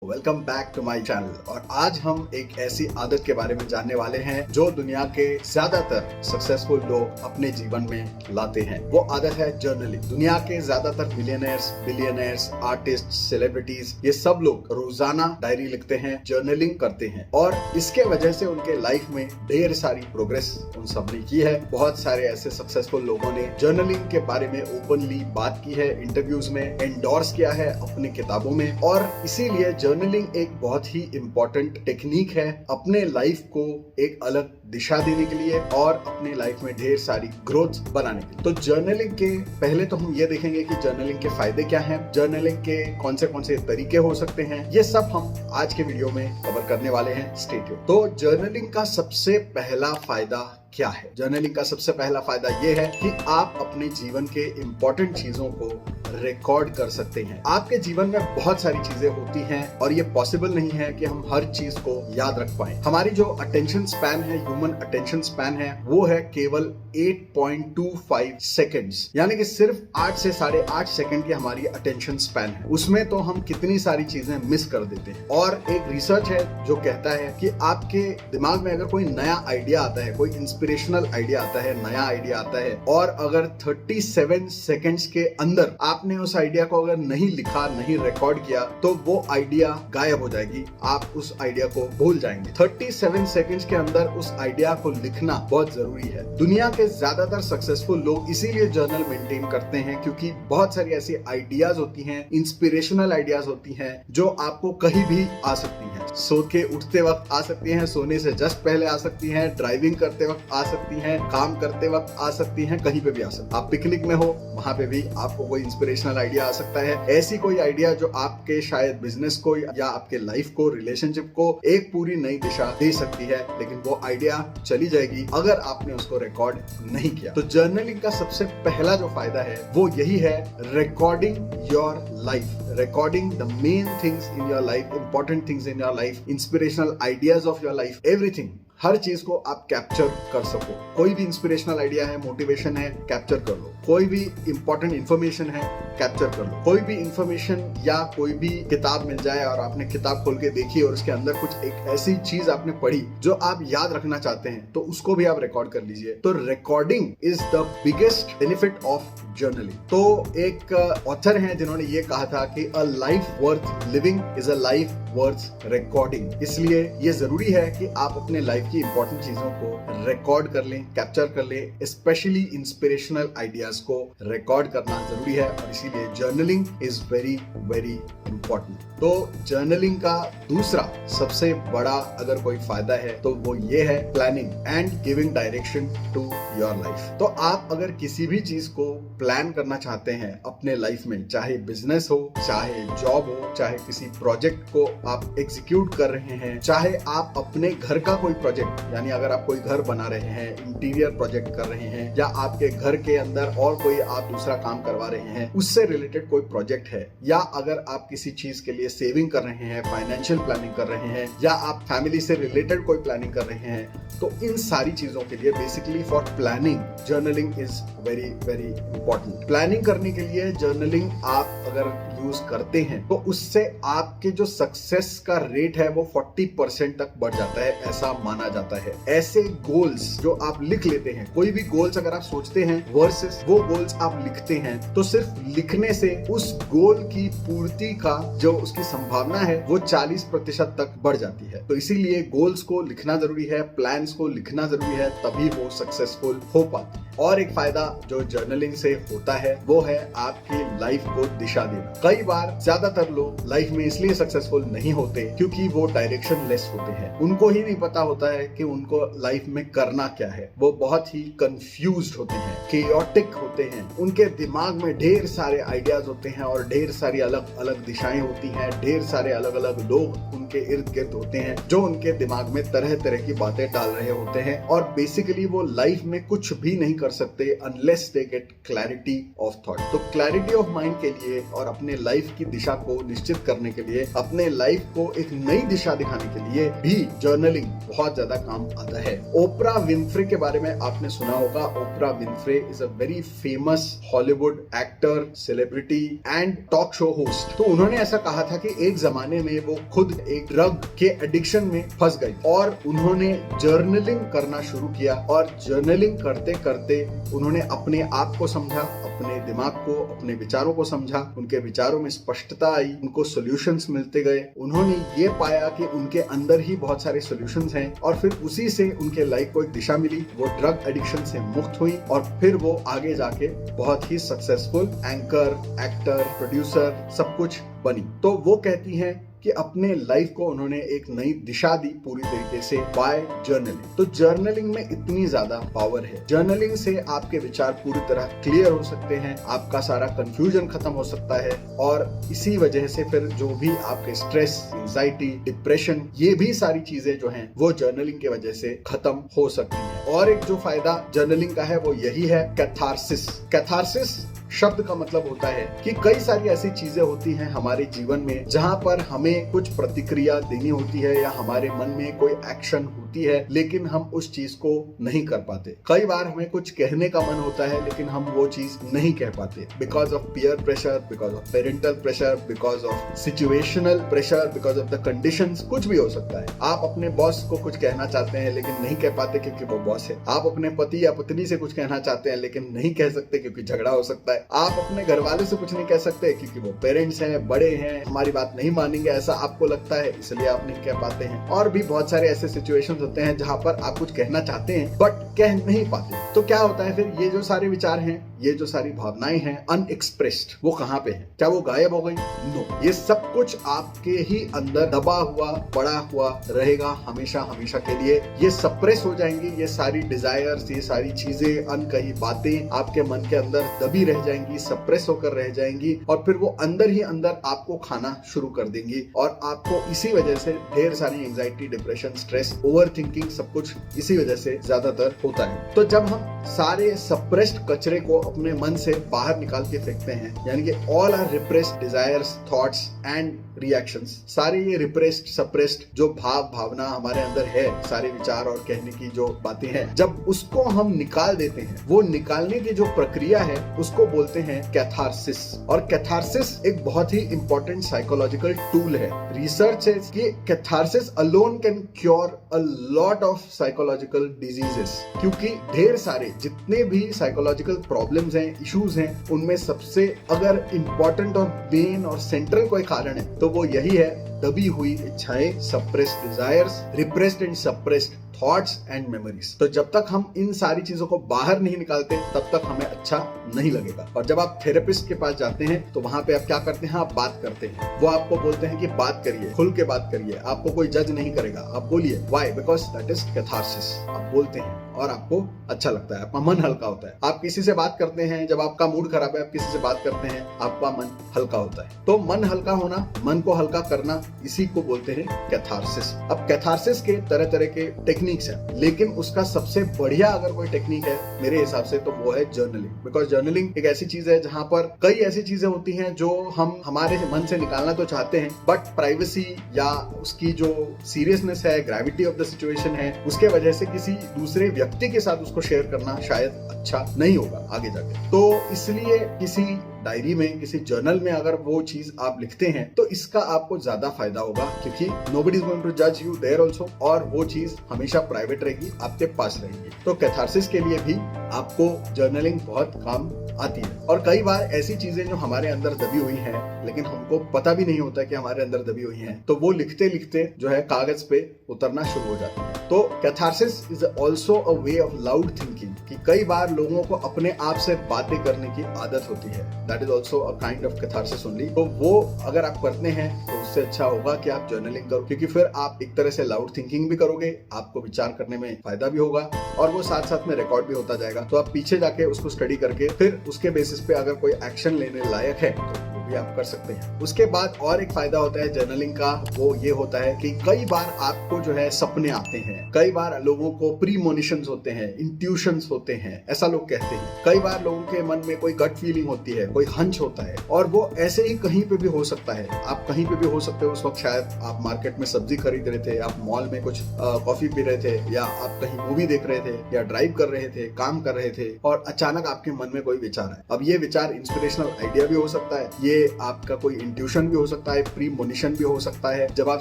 Welcome back to my channel. और आज हम एक ऐसी आदत के बारे में जानने वाले हैं जो दुनिया के ज्यादातर सक्सेसफुल लोग अपने जीवन में लाते हैं। वो आदत है जर्नलिंग। दुनिया के ज्यादातर मिलियनर्स, बिलियनर्स, आर्टिस्ट, सेलिब्रिटीज, ये सब लोग रोजाना डायरी लिखते हैं, जर्नलिंग करते हैं और इसके वजह से उनके लाइफ में ढेर सारी प्रोग्रेस उन सब ने की है। बहुत सारे ऐसे सक्सेसफुल लोगों ने जर्नलिंग के बारे में ओपनली बात की है, इंटरव्यूज में एंडोर्स किया है अपनी किताबों में। और इसीलिए जर्नलिंग एक बहुत ही इंपॉर्टेंट टेक्निक है अपने लाइफ को एक अलग दिशा देने के लिए और अपने लाइफ में ढेर सारी ग्रोथ बनाने के लिए। तो जर्नलिंग के पहले तो हम ये देखेंगे कि जर्नलिंग के फायदे क्या हैं, जर्नलिंग के कौन से तरीके हो सकते हैं। ये सब हम आज के वीडियो में कवर करने वाले हैं। Stay tuned. तो जर्नलिंग का सबसे पहला फायदा क्या है? जर्नलिंग का सबसे पहला फायदा ये है कि आप अपने जीवन के इंपॉर्टेंट चीजों को रिकॉर्ड कर सकते हैं। आपके जीवन में बहुत सारी चीजें होती हैं और ये पॉसिबल नहीं है कि हम हर चीज को याद रख पाएं। हमारी जो अटेंशन स्पैन है, ह्यूमन अटेंशन स्पैन है, वो है केवल 8.25 सेकेंड्स, यानी कि सिर्फ 8 से 8.5 सेकेंड की हमारी अटेंशन स्पैन है। उसमें तो हम कितनी सारी चीजें मिस कर देते हैं। और एक रिसर्च है जो कहता है कि आपके दिमाग में अगर कोई नया आइडिया आता है, कोई इंस्पिरेशनल आइडिया आता है, नया आइडिया आता है और अगर 37 सेकेंड्स के अंदर आपने उस आइडिया को अगर नहीं लिखा, नहीं रिकॉर्ड किया, तो वो आइडिया गायब हो जाएगी, आप उस आइडिया को भूल जाएंगे। 37 सेकेंड्स के अंदर उस आइडिया को लिखना बहुत जरूरी है। दुनिया के ज्यादातर सक्सेसफुल लोग इसीलिए जर्नल मेंटेन करते हैं क्योंकि बहुत सारी ऐसी आइडियाज होती हैं, इंस्पिरेशनल आइडियाज होती हैं जो आपको कहीं भी आ सकती हैं। सो के उठते वक्त आ सकती हैं, सोने से जस्ट पहले आ सकती हैं, ड्राइविंग करते वक्त आ सकती हैं, काम करते वक्त आ सकती हैं, कहीं पे भी आ सकती हैं। आप पिकनिक में हो, वहां पे भी आपको कोई इंस्पिरेशनल आइडिया आ सकता है। ऐसी कोई आइडिया जो आपके शायद बिजनेस को या आपके लाइफ को, रिलेशनशिप को एक पूरी नई दिशा दे सकती है, लेकिन वो आइडिया चली जाएगी अगर आपने उसको रिकॉर्ड नहीं किया। तो जर्नलिंग का सबसे पहला जो फायदा है वो यही है, recording your life, recording the main things in your life, important things in your life, inspirational ideas of your life, everything. हर चीज को आप कैप्चर कर सको। कोई भी इंस्पिरेशनल आइडिया है, मोटिवेशन है, कैप्चर कर लो। कोई भी इंपॉर्टेंट इंफॉर्मेशन है, कैप्चर कर लो। कोई भी इंफॉर्मेशन या कोई भी किताब मिल जाए और आपने किताब खोल के देखी और उसके अंदर कुछ एक ऐसी चीज आपने पढ़ी जो आप याद रखना चाहते हैं, तो उसको भी आप रिकॉर्ड कर लीजिए। तो recording is the biggest benefit of journaling. तो एक ऑथर हैं जिन्होंने ये कहा था कि a life worth living is a life worth recording. इसलिए ये जरूरी है कि आप अपने लाइफ की इंपॉर्टेंट चीजों को रिकॉर्ड कर लें, कैप्चर कर लें। स्पेशली इंस्पिरेशनल आइडियाज को रिकॉर्ड करना जरूरी है और इसीलिए journaling is very very important. तो जर्नलिंग का दूसरा सबसे बड़ा अगर कोई फायदा है तो वो ये है, planning and giving direction to your life. तो आप अगर किसी भी चीज को प्लान करना चाहते हैं अपने लाइफ में, चाहे बिजनेस हो, चाहे जॉब हो, चाहे किसी प्रोजेक्ट को आप एग्जीक्यूट कर रहे हैं, चाहे आप अपने घर का कोई प्रोजेक्ट, यानी अगर आप कोई घर बना रहे हैं, इंटीरियर प्रोजेक्ट कर रहे हैं, या आपके घर के अंदर और कोई आप दूसरा काम करवा रहे हैं, उससे रिलेटेड कोई प्रोजेक्ट है, या अगर आप किसी चीज के लिए सेविंग कर रहे हैं, फाइनेंशियल प्लानिंग कर रहे हैं, या आप फैमिली से रिलेटेड कोई प्लानिंग कर रहे हैं, तो इन सारी चीजों के लिए basically for planning journaling is very very important. Planning करने के लिए जर्नलिंग आप अगर यूज करते हैं तो उससे आपके जो सक्सेस का रेट है वो 40% तक बढ़ जाता है, ऐसा माना जाता है। ऐसे गोल्स जो आप लिख लेते हैं, कोई भी गोल्स अगर आप सोचते हैं वर्सेस वो गोल्स आप लिखते हैं, तो सिर्फ लिखने से उस गोल की पूर्ति का जो उसकी संभावना है वो 40% तक बढ़ जाती है। तो इसीलिए गोल्स को लिखना जरूरी है, प्लान्स को लिखना जरूरी है, तभी वो सक्सेसफुल हो पाते हैं। और एक फायदा जो जर्नलिंग से होता है वो है आपकी लाइफ को दिशा देना। कई बार ज्यादातर लोग लाइफ में इसलिए सक्सेसफुल नहीं होते क्योंकि वो डायरेक्शन लेस होते हैं। उनको ही नहीं पता होता है कि उनको लाइफ में करना क्या है। वो बहुत ही कंफ्यूज्ड होते हैं, केयोटिक होते हैं। उनके दिमाग में ढेर सारे आइडियाज होते हैं और ढेर सारी अलग अलग दिशाएं होती हैं, हैं, ढेर सारे अलग अलग लोग उनके इर्द गिर्द होते हैं जो उनके दिमाग में तरह तरह की बातें डाल रहे होते हैं और बेसिकली वो लाइफ में कुछ भी नहीं कर सकते unless they get clarity of thought. तो क्लैरिटी ऑफ माइंड के लिए और अपने लाइफ की दिशा को निश्चित करने के लिए, अपने लाइफ को एक नई दिशा दिखाने के लिए भी जर्नलिंग बहुत ज्यादा काम आता है। ओपरा विनफ्रे के बारे में आपने सुना होगा। Oprah Winfrey is a very famous Hollywood actor, celebrity and talk show host. तो उन्होंने ऐसा कहा था कि एक जमाने में वो खुद एक ड्रग के एडिक्शन में फंस गई और उन्होंने जर्नलिंग करना शुरू किया और जर्नलिंग करते करते उन्होंने अपने आप को समझा, अपने दिमाग को, अपने विचारों को समझा, उनके विचारों में स्पष्टता आई, उनको सॉल्यूशंस मिलते गए। उन्होंने ये पाया कि उनके अंदर ही बहुत सारे सॉल्यूशंस हैं और फिर उसी से उनके लाइफ को एक दिशा मिली। वो ड्रग एडिक्शन से मुक्त हुई और फिर वो आगे जाके बहुत ही सक्सेसफुल एंकर, एक्टर, प्रोड्यूसर सब कुछ बनी। तो वो कहती हैं कि अपने लाइफ को उन्होंने एक नई दिशा दी पूरी तरीके से बाय जर्नलिंग। तो जर्नलिंग में इतनी ज्यादा पावर है। जर्नलिंग से आपके विचार पूरी तरह क्लियर हो सकते हैं, आपका सारा कंफ्यूजन खत्म हो सकता है और इसी वजह से फिर जो भी आपके स्ट्रेस, एंजाइटी, डिप्रेशन, ये भी सारी चीजें जो हैं वो जर्नलिंग की वजह से खत्म हो सकती हैं। और एक जो फायदा जर्नलिंग का है वो यही है, कैथारसिस। कैथारसिस शब्द का मतलब होता है कि कई सारी ऐसी चीजें होती हैं हमारे जीवन में जहां पर हमें कुछ प्रतिक्रिया देनी होती है या हमारे मन में कोई एक्शन होती है लेकिन हम उस चीज को नहीं कर पाते। कई बार हमें कुछ कहने का मन होता है लेकिन हम वो चीज नहीं कह पाते, because of peer pressure, because of parental pressure, because of situational pressure, because of the conditions. कुछ भी हो सकता है। आप अपने बॉस को कुछ कहना चाहते हैं लेकिन नहीं कह पाते क्योंकि वो बॉस है। आप अपने पति या पत्नी से कुछ कहना चाहते हैं लेकिन नहीं कह सकते क्योंकि झगड़ा हो सकता है। आप अपने घर वाले से कुछ नहीं कह सकते क्योंकि वो पेरेंट्स हैं, बड़े हैं, हमारी बात नहीं मानेंगे ऐसा आपको लगता है, इसलिए आप नहीं कह पाते हैं। और भी बहुत सारे ऐसे सिचुएशंस होते हैं जहां पर आप कुछ कहना चाहते हैं बट कह नहीं पाते। तो क्या होता है फिर, ये जो सारे विचार हैं, ये जो सारी भावनाएं हैं अनएक्सप्रेस्ड, वो कहाँ पे हैं? क्या वो गायब हो गई? नो, ये सब कुछ आपके ही अंदर दबा हुआ, पड़ा हुआ रहेगा हमेशा हमेशा के लिए। ये सप्रेस हो जाएंगी, ये सारी डिजायर्स, ये सारी चीजें, अनकही बातें आपके मन के अंदर दबी रह जाएंगी, सप्रेस होकर रह जाएंगी और फिर वो अंदर ही अंदर आपको खाना शुरू कर देंगी और आपको इसी वजह से ढेर सारी anxiety, depression, stress, over thinking, सब कुछ इसी वजह से ज्यादातर होता है। तो जब हम सारे सप्रेस्ड कचरे को अपने मन से बाहर निकाल के फेंकते हैं, यानी कि all are repressed desires, thoughts and reactions, सारे ये रिप्रेस्ड, सप्रेस्ड जो भावना हमारे अंदर है, सारे विचार और कहने की जो बातें हैं, जब उसको हम निकाल देते हैं, वो निकालने की जो प्रक्रिया है उसको बोलते हैं कैथारसिस। और कैथारसिस एक बहुत ही इंपॉर्टेंट साइकोलॉजिकल टूल है। रिसर्च है कि catharsis alone can cure a lot of psychological diseases, क्योंकि ढेर सारे जितने भी साइकोलॉजिकल प्रॉब्लम्स हैं, इश्यूज हैं, उनमें सबसे अगर इंपॉर्टेंट और मेन और सेंट्रल कोई कारण है तो वो यही है, दबी हुई इच्छाएं, suppressed desires, repressed and suppressed thoughts and memories. तो जब तक हम इन सारी चीजों को बाहर नहीं निकालते तब तक हमें अच्छा नहीं लगेगा। और जब आप थेरेपिस्ट के पास जाते हैं तो वहां पे आप क्या करते हैं, आप बात करते हैं। वो आपको बोलते हैं कि बात करिए, खुल के बात करिए, आपको कोई जज नहीं करेगा, आप बोलिए। Why? Because that is catharsis. आप बोलते हैं और आपको अच्छा लगता है, आपका मन हल्का होता है। आप किसी से बात करते हैं, जब आपका मूड खराब है, आप किसी से बात करते हैं, आपका मन हल्का होता है। तो मन हल्का होना, मन को हल्का करना, इसी को बोलते हैं कैथारसिस। अब कैथारसिस के तरह तरह के टेक्निक्स हैं, लेकिन उसका सबसे बढ़िया अगर कोई टेक्निक है मेरे हिसाब से तो वो है जर्नलिंग। बिकॉज जर्नलिंग एक ऐसी चीज है जहां पर कई ऐसी चीजें होती हैं जो हम हमारे मन से निकालना तो चाहते हैं बट प्राइवेसी या उसकी जो सीरियसनेस है, ग्रेविटी ऑफ द सिचुएशन है, उसके वजह से किसी दूसरे व्यक्ति के साथ उसको शेयर करना शायद अच्छा नहीं होगा आगे जाके। तो इसलिए किसी डायरी में, किसी जर्नल में अगर वो चीज आप लिखते हैं तो इसका आपको ज्यादा फायदा होगा, क्योंकि नोबडी इज गोइंग टू जज यू देयर आल्सो, और वो चीज हमेशा प्राइवेट रहेगी, आपके पास रहेगी। तो कैथारसिस के लिए भी आपको जर्नलिंग बहुत काम आती है। और कई बार ऐसी चीजें जो हमारे अंदर दबी हुई हैं लेकिन हमको पता भी नहीं होता कि हमारे अंदर दबी हुई हैं, तो वो लिखते लिखते जो है कागज पे उतरना शुरू हो जाती है। तो catharsis is also a way of loud thinking, कि कई बार लोगों को अपने आप से बातें करने की आदत होती है। That is also a kind of catharsis only. तो वो अगर आप करते हैं तो उससे अच्छा होगा कि आप जर्नलिंग करो, क्योंकि फिर आप एक तरह से लाउड थिंकिंग भी करोगे, आपको विचार करने में फायदा भी होगा और वो साथ साथ में रिकॉर्ड भी होता जाएगा। तो आप पीछे जाके उसको स्टडी करके फिर उसके बेसिस पे अगर कोई एक्शन लेने लायक है तो भी आप कर सकते हैं। उसके बाद और एक फायदा होता है जर्नलिंग का, वो ये होता है कि कई बार आपको जो है सपने आते हैं, कई बार लोगों को प्रीमोनिशंस होते हैं, इंट्यूशंस होते हैं, ऐसा लोग कहते हैं। कई बार लोगों के मन में कोई गट फीलिंग होती है, कोई हंच होता है, और वो ऐसे ही कहीं पे भी हो सकता है। आप कहीं पे भी हो सकते हो। उस वक्त शायद आप मार्केट में सब्जी खरीद रहे थे, आप मॉल में कुछ कॉफी पी रहे थे, या आप कहीं मूवी देख रहे थे, या ड्राइव कर रहे थे, काम कर रहे थे, और अचानक आपके मन में कोई विचार है। अब ये विचार इंस्पिरेशनल आइडिया भी हो सकता है, ये आपका कोई इंट्यूशन भी हो सकता है, प्रीमोनिशन भी हो सकता है। जब आप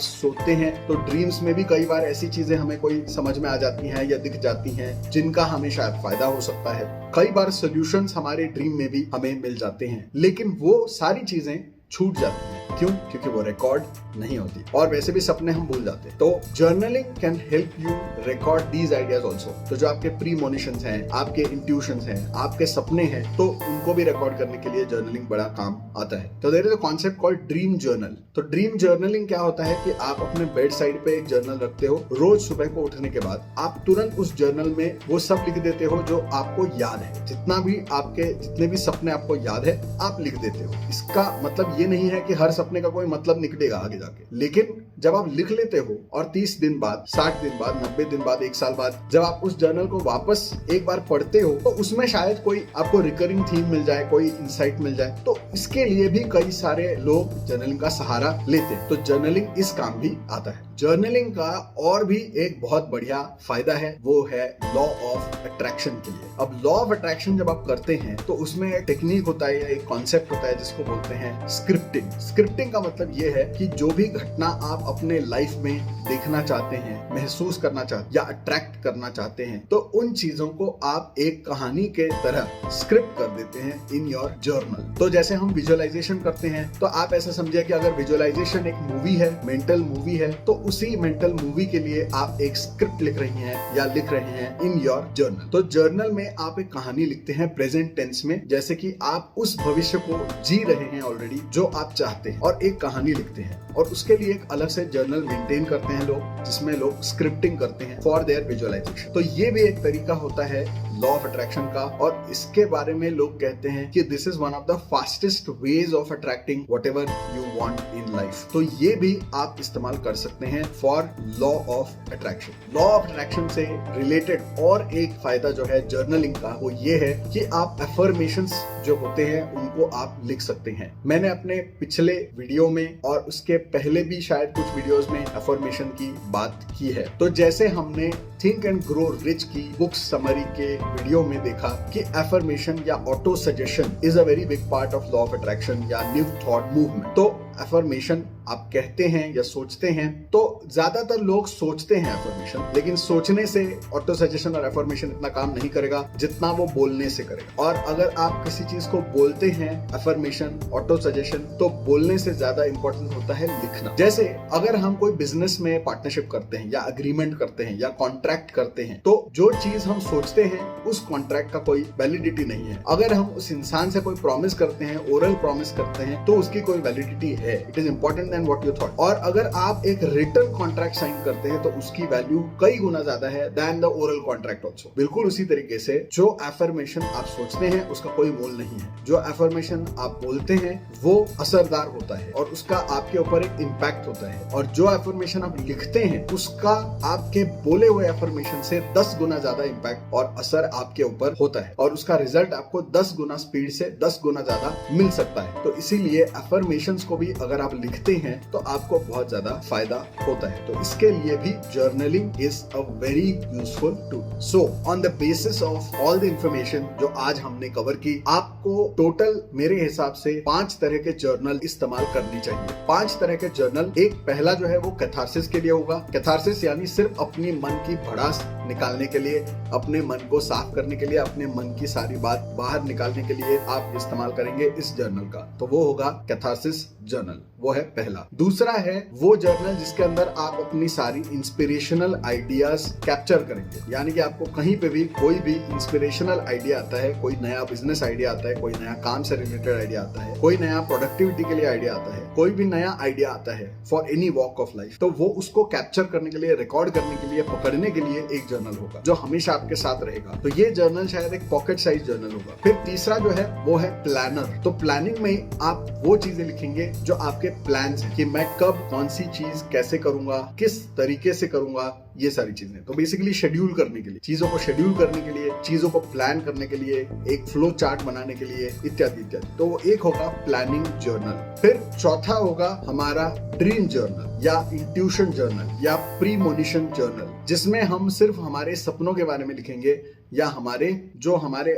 सोते हैं तो ड्रीम्स में भी कई बार ऐसी चीजें हमें कोई समझ में आ जाती हैं या दिख जाती हैं जिनका हमें शायद फायदा हो सकता है। कई बार सॉल्यूशंस हमारे ड्रीम में भी हमें मिल जाते हैं, लेकिन वो सारी चीजें छूट जाती हैं। क्यों? क्योंकि वो रिकॉर्ड नहीं होती, और वैसे भी सपने हम भूल जाते हैं। तो journaling can help you record these ideas also. तो जो आपके प्रीमोनिशंस हैं, आपके इंट्यूशंस हैं, आपके सपने हैं, तो उनको भी रिकॉर्ड करने के लिए जर्नलिंग बड़ा काम आता है। तो there is a concept called dream journal. तो ड्रीम जर्नलिंग क्या होता है कि आप अपने बेड साइड पे एक जर्नल रखते हो। रोज सुबह को उठने के बाद आप तुरंत उस जर्नल में वो सब लिख देते हो जो आपको याद है। जितने भी सपने आपको याद है, आप लिख देते हो। इसका मतलब ये नहीं है कि हर सपने का कोई मतलब निकलेगा आगे जाके, लेकिन जब आप लिख लेते हो और 30 दिन बाद, 60 दिन बाद, 90 दिन बाद, 1 साल बाद जब आप उस जर्नल को वापस एक बार पढ़ते हो, तो उसमें शायद कोई आपको रिकरिंग थीम मिल जाए, कोई इंसाइट मिल जाए। तो इसके लिए भी कई सारे लोग जर्नलिंग का सहारा लेते हैं। तो जर्नलिंग इस काम भी आता है। जर्नलिंग का और भी एक बहुत बढ़िया फायदा है, वो है लॉ ऑफ अट्रैक्शन के लिए। अब लॉ ऑफ अट्रैक्शन जब आप करते हैं तो उसमें एक टेक्निक होता है या एक कॉन्सेप्ट होता है जिसको बोलते हैं स्क्रिप्टिंग। स्क्रिप्टिंग का मतलब ये है कि जो भी घटना आप अपने लाइफ में देखना चाहते हैं, महसूस करना चाहते हैं या अट्रैक्ट करना चाहते हैं, तो उन चीजों को आप एक कहानी के तरह स्क्रिप्ट कर देते हैं इन योर जर्नल। तो जैसे हम विजुअलाइजेशन करते हैं, तो आप ऐसा समझिए कि अगर विजुअलाइजेशन एक मूवी है, मेंटल मूवी है, तो उसी मेंटल मूवी के लिए आप एक स्क्रिप्ट लिख रही हैं या लिख रहे हैं इन योर जर्नल। तो जर्नल में आप एक कहानी लिखते हैं प्रेजेंट टेंस में, जैसे कि आप उस भविष्य को जी रहे हैं ऑलरेडी जो आप चाहते हैं, और एक कहानी लिखते हैं। और उसके लिए एक अलग से जर्नल मेंटेन करते हैं लोग, जिसमें लोग स्क्रिप्टिंग करते हैं फॉर देयर विजुअलाइजेशन। तो ये भी एक तरीका होता है लॉ ऑफ अट्रैक्शन का, और इसके बारे में लोग कहते हैं कि this is one of the fastest ways of attracting whatever you want in life. तो ये भी आप इस्तेमाल कर सकते हैं for law of attraction. Law of attraction से रिलेटेड और एक फायदा जो है जर्नलिंग का, वो ये है कि आप अफर्मेशंस जो होते हैं उनको आप लिख सकते हैं। मैंने अपने पिछले वीडियो में और उसके पहले भी शायद कुछ वीडियोस में अफर्मेशन की बात की है। तो जैसे हमने थिंक एंड ग्रो रिच की बुक समरी के वीडियो में देखा कि अफर्मेशन या auto suggestion is a very big part of law of attraction या न्यू थॉट मूवमेंट। तो अफर्मेशन आप कहते हैं या सोचते हैं, तो ज्यादातर लोग सोचते हैं अफर्मेशन, लेकिन सोचने से ऑटो सजेशन और अफर्मेशन इतना काम नहीं करेगा जितना वो बोलने से करेगा। और अगर आप किसी चीज को बोलते हैं, अफर्मेशन, ऑटो सजेशन, तो बोलने से ज्यादा इंपॉर्टेंट होता है लिखना। जैसे अगर हम कोई बिजनेस में पार्टनरशिप करते हैं या अग्रीमेंट करते हैं या कॉन्ट्रैक्ट करते हैं, तो जो चीज हम सोचते हैं उस कॉन्ट्रैक्ट का कोई वैलिडिटी नहीं है। अगर हम उस इंसान से कोई प्रॉमिस करते हैं, ओरल प्रॉमिस करते हैं, तो उसकी कोई वैलिडिटी है। It is important then what you thought. और अगर आप एक रिटन कॉन्ट्रैक्ट साइन करते हैं, तो उसकी वैल्यू कई गुना ज्यादा है than the oral contract also. बिल्कुल उसी तरीके से जो अफर्मेशन आप सोचते हैं उसका कोई मोल नहीं है। जो अफर्मेशन आप बोलते हैं वो असरदार होता है और उसका आपके ऊपर एक इम्पैक्ट होता है। और जो अफर्मेशन आप लिखते हैं उसका आपके बोले हुए अफर्मेशन से 10 गुना ज्यादा इम्पैक्ट और असर आपके ऊपर होता है, और उसका रिजल्ट आपको 10 गुना स्पीड से 10 गुना ज्यादा मिल सकता है। तो इसीलिए अफर्मेशंस को भी अगर आप लिखते हैं तो आपको बहुत ज्यादा फायदा होता है। तो इसके लिए भी journaling is a very useful tool. So on the basis of all the information जो आज हमने कवर की, आपको टोटल मेरे हिसाब से 5 तरह के जर्नल इस्तेमाल करनी चाहिए। 5 तरह के जर्नल। एक पहला जो है वो कैथारसिस के लिए होगा। कैथारसिस यानी सिर्फ अपनी मन की भड़ास निकालने के लिए, अपने मन को साफ करने के लिए, अपने मन की सारी बात बाहर निकालने के लिए आप इस्तेमाल करेंगे इस जर्नल का। तो वो होगा कैथारसिस जर्नल, वो है पहला। दूसरा है वो जर्नल जिसके अंदर आप अपनी सारी इंस्पिरेशनल आइडियाज कैप्चर करेंगे। यानी कि आपको कहीं पे भी कोई भी इंस्पिरेशनल आइडिया आता है, कोई नया बिजनेस आइडिया आता है, कोई नया काम से रिलेटेड आइडिया आता है, कोई नया प्रोडक्टिविटी के लिए आइडिया आता है, कोई भी नया आइडिया आता है for any walk of life, तो वो उसको कैप्चर करने के लिए, रिकॉर्ड करने के लिए, पकड़ने के लिए एक जर्नल होगा जो हमेशा आपके साथ रहेगा। तो ये जर्नल शायद एक पॉकेट साइज जर्नल होगा। फिर तीसरा जो है वो है प्लानर। तो प्लानिंग में आप वो चीजें लिखेंगे जो आपके प्लान्स हैं कि मैं कब कौन सी चीज कैसे करूंगा, किस तरीके से करूंगा, ये सारी चीजें। तो बेसिकली शेड्यूल करने के लिए, चीजों को शेड्यूल करने के लिए, चीजों को प्लान करने के लिए, एक फ्लो चार्ट बनाने के लिए, इत्यादि इत्यादि। तो वो एक होगा प्लानिंग जर्नल। फिर चौथा होगा हमारा ड्रीम जर्नल या इंट्यूशन जर्नल या प्रीमोनिशन जर्नल, जिसमें हम सिर्फ हमारे सपनों के बारे में लिखेंगे या हमारे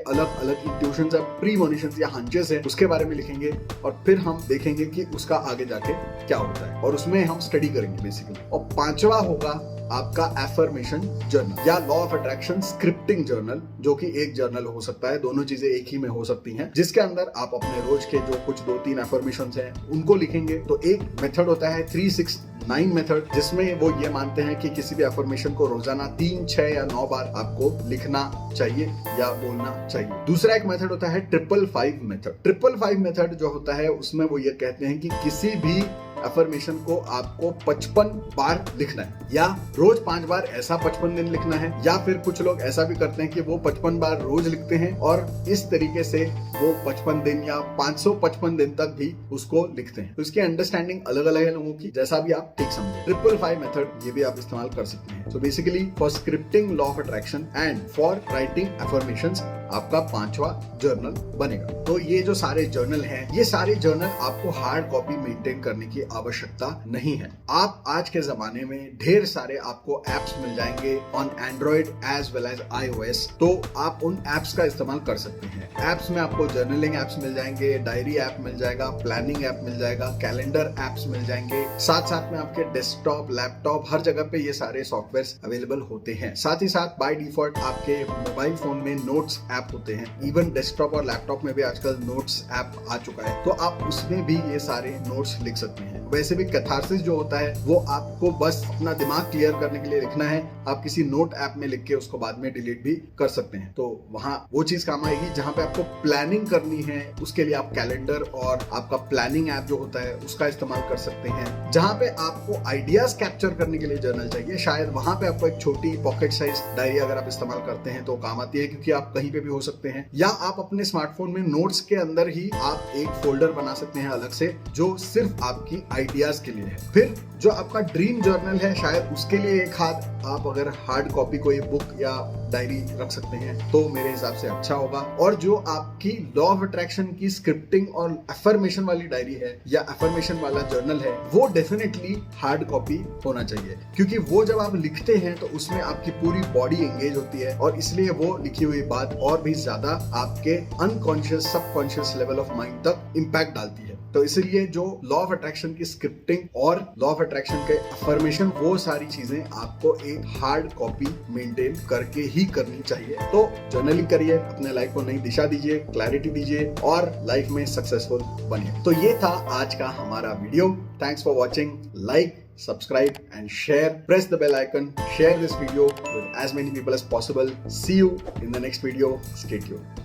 अलग अलग इंट्यूशंस या प्रीमोनिशंस या हंचेस है उसके बारे में लिखेंगे, और फिर हम देखेंगे कि उसका आगे जाके क्या होता है, और उसमें हम स्टडी करेंगे बेसिकली। और पांचवा होगा आपका एफर्मेशन जर्नल या law of attraction scripting journal, जो कि एक जर्नल हो सकता है, दोनों चीजें एक ही में हो सकती हैं, जिसके अंदर आप अपने रोज के जो कुछ 2-3 एफर्मेशंस हैं उनको लिखेंगे। तो एक मेथड होता है 3-6-9 मेथड, जिसमें वो ये मानते हैं कि किसी भी एफर्मेशन को रोजाना 3, 6 या 9 बार आपको लिखना चाहिए या बोलना चाहिए। दूसरा एक मेथड होता है 555 मेथड। 555 मेथड जो होता है उसमें वो ये कहते हैं कि किसी भी एफर्मेशन को आपको 55 बार लिखना है, या रोज 5 बार ऐसा 55 दिन लिखना है, या फिर कुछ लोग ऐसा भी करते हैं कि वो 55 बार रोज लिखते हैं और इस तरीके से वो 55 दिन या 555 दिन तक भी उसको लिखते हैं। तो इसकी अंडरस्टैंडिंग अलग अलग है लोगों की, जैसा भी आप ठीक समझे। 555 मेथड ये भी आप इस्तेमाल कर सकते हैं। So basically for scripting law of attraction and for writing affirmations आपका 5वां जर्नल बनेगा। तो ये जो सारे जर्नल हैं, ये सारे जर्नल आपको हार्ड कॉपी मेंटेन करने की आवश्यकता नहीं है। आप आज के जमाने में ढेर सारे आपको एप्स मिल जाएंगे on Android as well as iOS, तो आप उन एप्स का इस्तेमाल कर सकते हैं। एप्स में आपको जर्नलिंग एप्स मिल जाएंगे, डायरी ऐप मिल जाएगा, प्लानिंग ऐप मिल जाएगा, कैलेंडर एप्स मिल जाएंगे, साथ साथ में आपके डेस्कटॉप, लैपटॉप, हर जगह पे ये सारे सॉफ्टवेयर अवेलेबल होते हैं। साथ ही साथ बाय डिफॉल्ट आपके मोबाइल फोन में नोट्स ऐप होते हैं। इवन डेस्कटॉप और लैपटॉप में भी आजकल नोट्स ऐप आ चुका है, तो आप उसमें भी ये सारे नोट्स लिख सकते हैं। वैसे भी कैथार्सिस जो होता है वो आपको बस अपना दिमाग क्लियर करने के लिए लिखना है। आप किसी नोट ऐप में लिख के उसको बाद में डिलीट भी कर सकते हैं, तो वहां वो चीज काम आएगी। जहां पे आपको प्लानिंग करनी है उसके लिए आप कैलेंडर और आपका प्लानिंग ऐप जो होता है उसका इस्तेमाल कर सकते हैं। जहां पे आपको आइडियाज कैप्चर करने के लिए जर्नल चाहिए, शायद वहां पे आपको एक छोटी पॉकेट साइज डायरी अगर आप इस्तेमाल करते हैं तो काम आती है, क्योंकि आप कहीं पे भी हो सकते हैं। या आप अपने स्मार्टफोन में नोट्स के अंदर ही आप एक फोल्डर बना सकते हैं अलग से, जो सिर्फ आपकी आइडियाज के लिए है। फिर जो आपका ड्रीम जर्नल है, शायद उसके लिए एक हाथ आप अगर हार्ड कॉपी कोई बुक या डायरी रख सकते हैं तो मेरे हिसाब से अच्छा होगा। और जो आपकी लॉ ऑफ अट्रैक्शन की स्क्रिप्टिंग और एफर्मेशन वाली डायरी है या एफर्मेशन वाला जर्नल है, वो डेफिनेटली हार्ड कॉपी होना चाहिए, क्योंकि वो जब आप लिखते हैं तो उसमें आपकी पूरी बॉडी एंगेज होती है, और इसलिए वो लिखी हुई बात और भी ज्यादा आपके unconscious, subconscious level of mind तक इम्पैक्ट डालती है। तो इसलिए जो लॉ ऑफ अट्रैक्शन की स्क्रिप्टिंग और लॉ ऑफ अट्रैक्शन के अफर्मेशन, वो सारी चीजें आपको एक हार्ड कॉपी मेंटेन करके ही करनी चाहिए। तो जर्नलिंग करिए, अपने लाइफ को नई दिशा दीजिए, क्लैरिटी दीजिए और लाइफ में सक्सेसफुल बनिए। तो ये था आज का हमारा video. Thanks for watching. Like, subscribe and share. Press the bell icon. Share this video with as many people as possible. See you in the next video. Stay tuned.